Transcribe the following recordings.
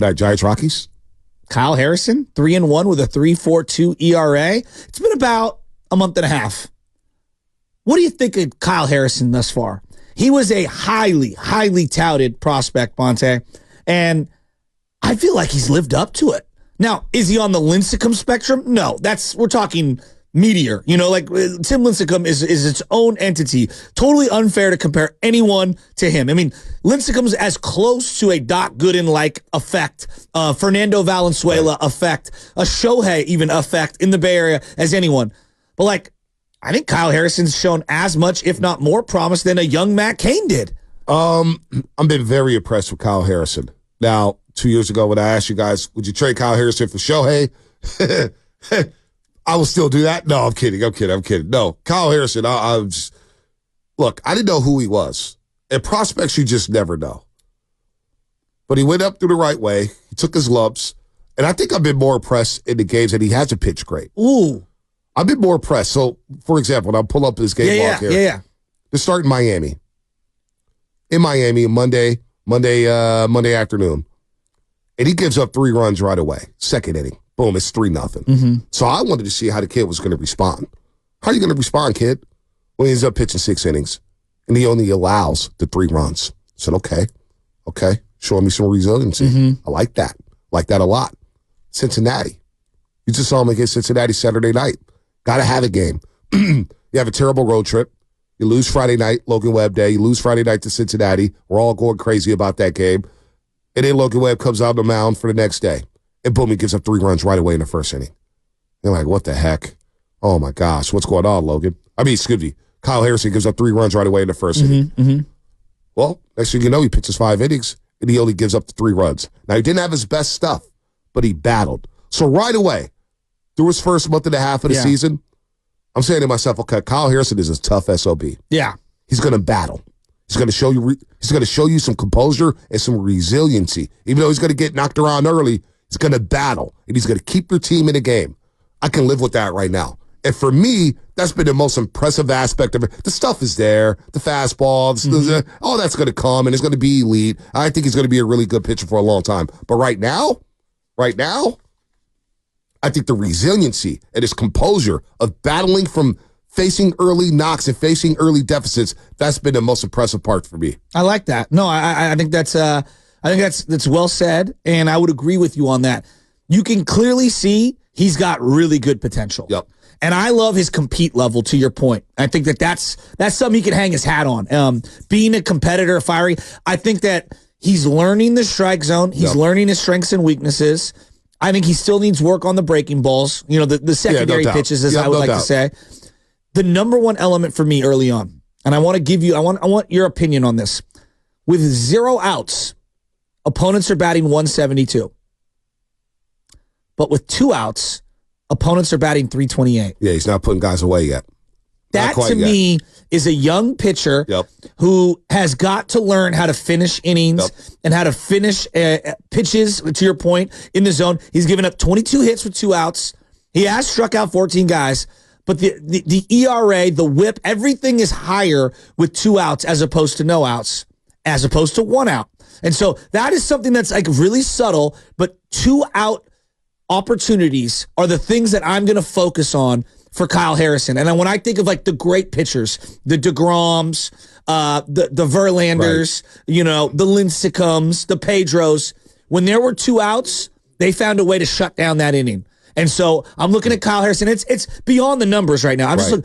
That Giants Rockies? Kyle Harrison, 3-1 with a 3.42 ERA. It's been about a month and a half. What do you think of Kyle Harrison thus far? He was a highly, highly touted prospect, Monte, and I feel like he's lived up to it. Now, is he on the Lincecum spectrum? No, we're talking meteor. Like Tim Lincecum is its own entity. Totally unfair to compare anyone to him. I mean, Lincecum's as close to a Doc Gooden-like effect, Fernando Valenzuela effect, a Shohei even effect in the Bay Area as anyone. But I think Kyle Harrison's shown as much, if not more, promise than a young Matt Cain did. I've been very impressed with Kyle Harrison. Now, 2 years ago when I asked you guys, would you trade Kyle Harrison for Shohei? I will still do that. No, I'm kidding. No, Kyle Harrison, look, I didn't know who he was. And prospects, you just never know. But he went up through the right way. He took his lumps. And I think I've been more impressed in the games that he hasn't pitched great. Ooh. I've been more impressed. So, for example, and I'll pull up this game log here. Yeah. They start in Miami. In Miami, Monday afternoon. And he gives up 3 runs right away. Second inning. Boom, it's 3-0. Mm-hmm. So I wanted to see how the kid was going to respond. How are you going to respond, kid? Well, he ends up pitching 6 innings, and he only allows the 3 runs. I said, okay, showing me some resiliency. Mm-hmm. I like that. Like that a lot. Cincinnati. You just saw him against Cincinnati Saturday night. Got to have a game. You have a terrible road trip. You lose Friday night, Logan Webb Day. You lose Friday night to Cincinnati. We're all going crazy about that game. And then Logan Webb comes out on the mound for the next day. And boom, he gives up 3 runs right away in the first inning. You're like, what the heck? Oh, my gosh. What's going on, Logan? Excuse me. Kyle Harrison gives up 3 runs right away in the first inning. Mm-hmm. Well, next thing you know, he pitches 5 innings, and he only gives up the 3 runs. Now, he didn't have his best stuff, but he battled. So right away, through his first month and a half of the season, I'm saying to myself, okay, Kyle Harrison is a tough SOB. Yeah. He's going to battle. He's going to show you. He's going to show you some composure and some resiliency. Even though he's going to get knocked around early, he's going to battle, and he's going to keep your team in the game. I can live with that right now. And for me, that's been the most impressive aspect of it. The stuff is there, the fastball, all that's going to come, and it's going to be elite. I think he's going to be a really good pitcher for a long time. But right now, I think the resiliency and his composure of battling from facing early knocks and facing early deficits, that's been the most impressive part for me. I like that. No, I think that's well said, and I would agree with you on that. You can clearly see he's got really good potential. Yep. And I love his compete level, to your point. I think that's something he can hang his hat on. Being a competitor, fiery, I think that he's learning the strike zone. He's learning his strengths and weaknesses. I think he still needs work on the breaking balls, the secondary pitches, as I would like to say. The number one element for me early on, and I want your opinion on this. With 0 outs, opponents are batting 172. But with 2 outs, opponents are batting 328. Yeah, he's not putting guys away yet. That, to me, is a young pitcher who has got to learn how to finish innings and how to finish pitches, to your point, in the zone. He's given up 22 hits with 2 outs. He has struck out 14 guys. But the ERA, the whip, everything is higher with 2 outs as opposed to no outs, as opposed to 1 out. And so that is something that's really subtle, but 2 out opportunities are the things that I'm going to focus on for Kyle Harrison. And when I think of the great pitchers, the DeGroms, the Verlanders, the Lincecums, the Pedros, when there were 2 outs, they found a way to shut down that inning. And so I'm looking at Kyle Harrison. It's beyond the numbers right now. I'm just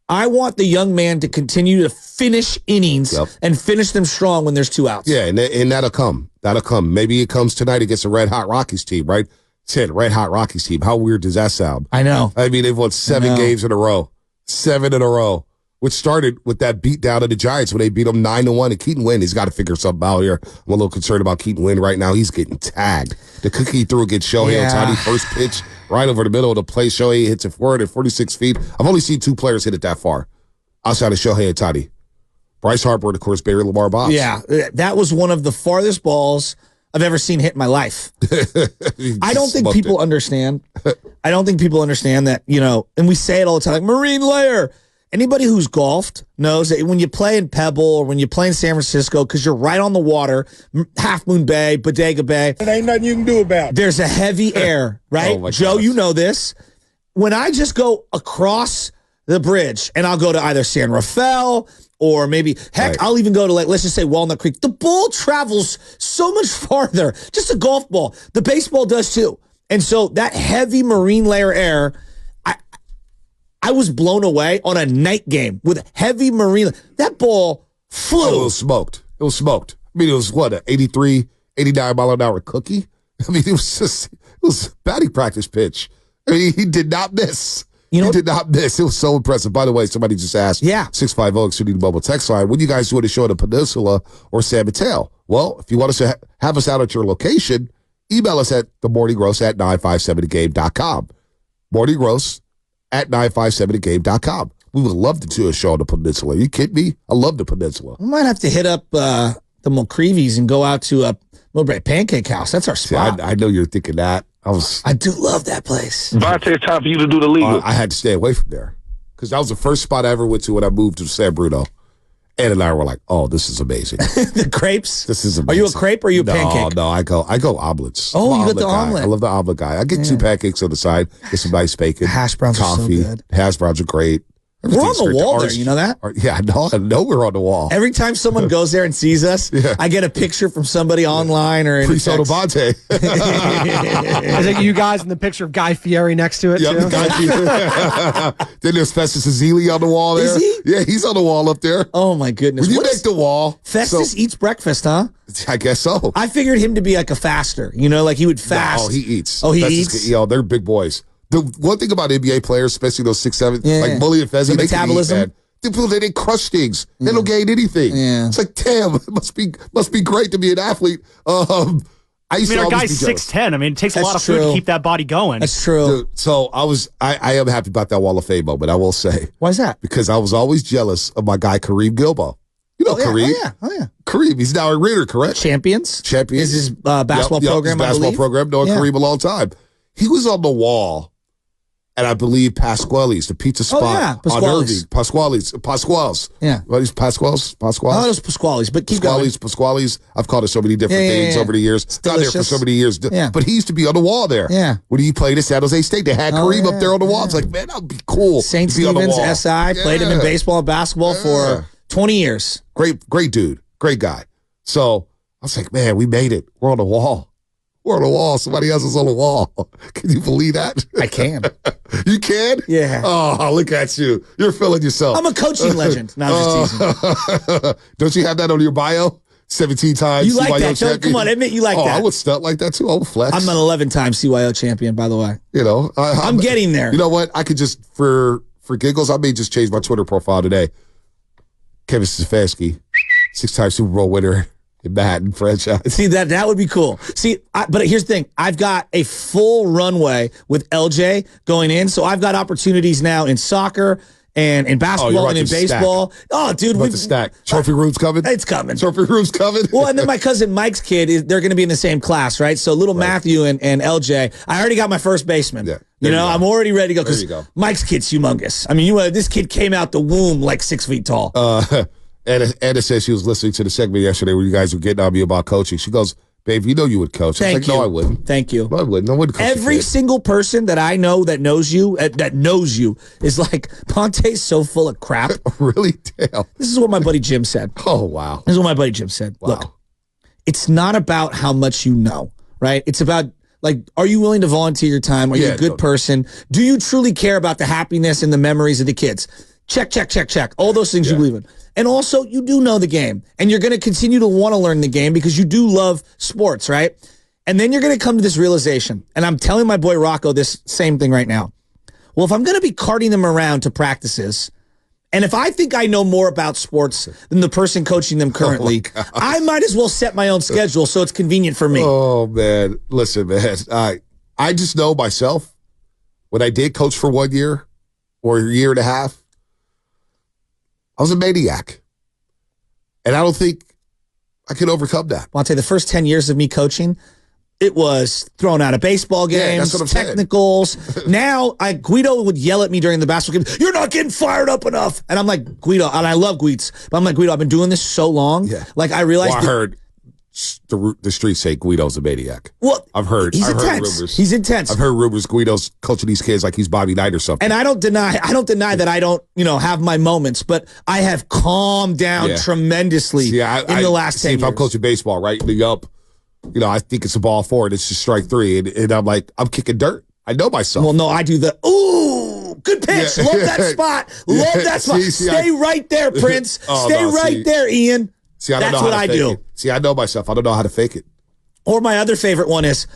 I want the young man to continue to finish innings and finish them strong when there's 2 outs. Yeah, and that'll come. That'll come. Maybe it comes tonight against the Red Hot Rockies team, right? Said Red Hot Rockies team. How weird does that sound? I know. I mean, they've won 7 games in a row. 7 in a row. Which started with that beat down of the Giants when they beat them 9-1. And Keaton Wynn, he's got to figure something out here. I'm a little concerned about Keaton Wynn right now. He's getting tagged. The cookie he threw against Shohei Ohtani, first pitch, right over the middle of the plate. Shohei hits it forward at 46 feet. I've only seen 2 players hit it that far outside of Shohei Ohtani. Bryce Harper and, of course, Barry Lamar Bonds. Yeah, that was one of the farthest balls I've ever seen hit in my life. I don't think people understand. I don't think people understand that, and we say it all the time, like Marine Layer. Anybody who's golfed knows that when you play in Pebble or when you play in San Francisco, because you're right on the water, Half Moon Bay, Bodega Bay. There ain't nothing you can do about it. There's a heavy air, right? Oh Joe, gosh. you know this. When I just go across the bridge and I'll go to either San Rafael or maybe, heck, I'll even go to, like, let's just say Walnut Creek. The ball travels so much farther. Just a golf ball. The baseball does too. And so that heavy marine layer air, I was blown away on a night game with heavy marine. That ball flew. Oh, it was smoked. It was smoked. I mean, it was what, an 83, 89 mile an hour cookie? I mean, it was batting practice pitch. I mean, he did not miss. He did not miss. It was so impressive. By the way, somebody just asked, 650 Xfinity Mobile text line, when you guys doing a show at the Peninsula or San Mateo? Well, if you want us to have us out at your location, email us at themorningroast@957thegame.com. morningroast@957thegame.com. We would love to do a show on the Peninsula. Are you kidding me? I love the Peninsula. We might have to hit up the McCreevy's and go out to Millbrae Pancake House. That's our spot. See, I know you're thinking that. I do love that place. Vontae, it's time for you to do the legal. I had to stay away from there because that was the first spot I ever went to when I moved to San Bruno. Ed and I were like, "Oh, this is amazing." The crepes. This is amazing. Are you a crepe or are you a pancake? No, I go omelets. Oh, I'm you got the guy. omelet. I love the omelet guy. I get 2 pancakes on the side, get some nice bacon, Hash browns coffee. are so good. Hash browns are great. We're on the wall there. You know that? Yeah, I know we're on the wall. Every time someone goes there and sees us, I get a picture from somebody online or in Pre-soda Vontae. Is it you guys in the picture of Guy Fieri next to it, Yep, too? Then there's Festus Ezeli on the wall there. Is he? Yeah, he's on the wall up there. Oh, my goodness. When you make the wall. Festus eats breakfast, huh? I guess so. I figured him to be like a faster. You know, like he would fast. No, he eats. Oh, he Festus, eats? They're big boys. The one thing about NBA players, especially those 6'7", like Bully and Fezzi, The they metabolism. Can eat, man. They crush things. They don't gain anything. Yeah. It's like, damn, it must be great to be an athlete. I mean, our guy's 6'10". I mean, it takes a lot of food to keep that body going. That's true. Dude, so I am happy about that Wall of Fame moment, I will say. Why is that? Because I was always jealous of my guy, Kareem Gilbo. You know Kareem? Oh, yeah. Kareem, he's now a Raider, correct? Champions is his basketball Yep, program, his basketball I believe. program. Known Kareem a long time. He was on the wall. And I believe Pasquale's, the pizza spot on Irving. Pasquale's. Yeah. What is Pasquale's? Oh, it was Pasquale's, but keep Pasquale's. I've called it so many different things over the years. Got there for so many years. Yeah. But he used to be on the wall there. Yeah. When he played at San Jose State, they had Kareem up there on the wall. It's like, man, that would be cool. St. to be on the Stephen's, wall. SI, played him in baseball and basketball for 20 years. Great dude. Great guy. So I was like, man, we made it. We're on the wall. We're on the wall. Somebody else is on the wall. Can you believe that? I can. You can? Yeah. Oh, look at you. You're feeling yourself. I'm a coaching legend. No, I'm just teasing. Don't you have that on your bio? 17 times You like CYO that? champion? Come on, admit you like that. I would stunt like that too. I would flex. I'm an 11-time CYO champion, by the way. You know, I'm getting there. You know what? I could just, for giggles, I may just change my Twitter profile today. Kevin Stefanski, 6-time Super Bowl winner. In Manhattan franchise. See, that would be cool. See, but here's the thing. I've got a full runway with LJ going in, so I've got opportunities now in soccer and in basketball and in baseball. Oh, dude. We're about to stack. Trophy room's coming? It's coming. Trophy room's coming? Well, and then my cousin Mike's kid, they're going to be in the same class, right? So little Matthew and LJ, I already got my first baseman. Yeah. You know, I'm already ready to go There you because go. Mike's kid's humongous. I mean, this kid came out the womb like 6 feet tall. Anna said she was listening to the segment yesterday where you guys were getting on me about coaching. She goes, babe, you know you would coach. I was like, no, I wouldn't. Thank you. No, I wouldn't. I wouldn't coach Every single person that I know that knows you is like, Ponte's so full of crap. Really? Damn. This is what my buddy Jim said. Oh, wow. This is what my buddy Jim said. Wow. Look, it's not about how much you know, right? It's about, like, are you willing to volunteer your time? Are you a good person? Do you truly care about the happiness and the memories of the kids? Check, check, check, check. All those things you believe in. And also, you do know the game. And you're going to continue to want to learn the game because you do love sports, right? And then you're going to come to this realization. And I'm telling my boy Rocco this same thing right now. Well, if I'm going to be carting them around to practices, and if I think I know more about sports than the person coaching them currently, I might as well set my own schedule so it's convenient for me. Oh, man. Listen, man. I just know myself, when I did coach for 1 year or a year and a half, I was a maniac. And I don't think I can overcome that. Well, I'll tell you, the first 10 years of me coaching, It was thrown out of baseball games, that's what I'm technicals. Now, Guido would yell at me during the basketball game, "You're not getting fired up enough." And I'm like, Guido, and I love Guids, but I'm like, Guido, I've been doing this so long. Yeah. Like, I realized. Well, I heard the streets say Guido's a maniac. Well, I've heard intense. Rumors. He's intense. I've heard rumors Guido's coaching these kids like he's Bobby Knight or something. And I don't deny that I don't, have my moments, but I have calmed down tremendously in the last 10 years. If I'm coaching baseball, right, the up, I think it's a ball forward, it's just strike three, and I'm like, I'm kicking dirt. I know myself. Well, no, I do the, ooh, good pitch. Yeah. Love that spot. Love that spot. Stay right there, Prince. Stay right there, Ian. See, I don't That's know what how to I do. It. See, I know myself. I don't know how to fake it. Or my other favorite one is,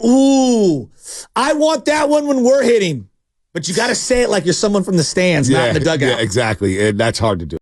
ooh, I want that one when we're hitting. But you got to say it like you're someone from the stands, not in the dugout. Yeah, exactly. And that's hard to do.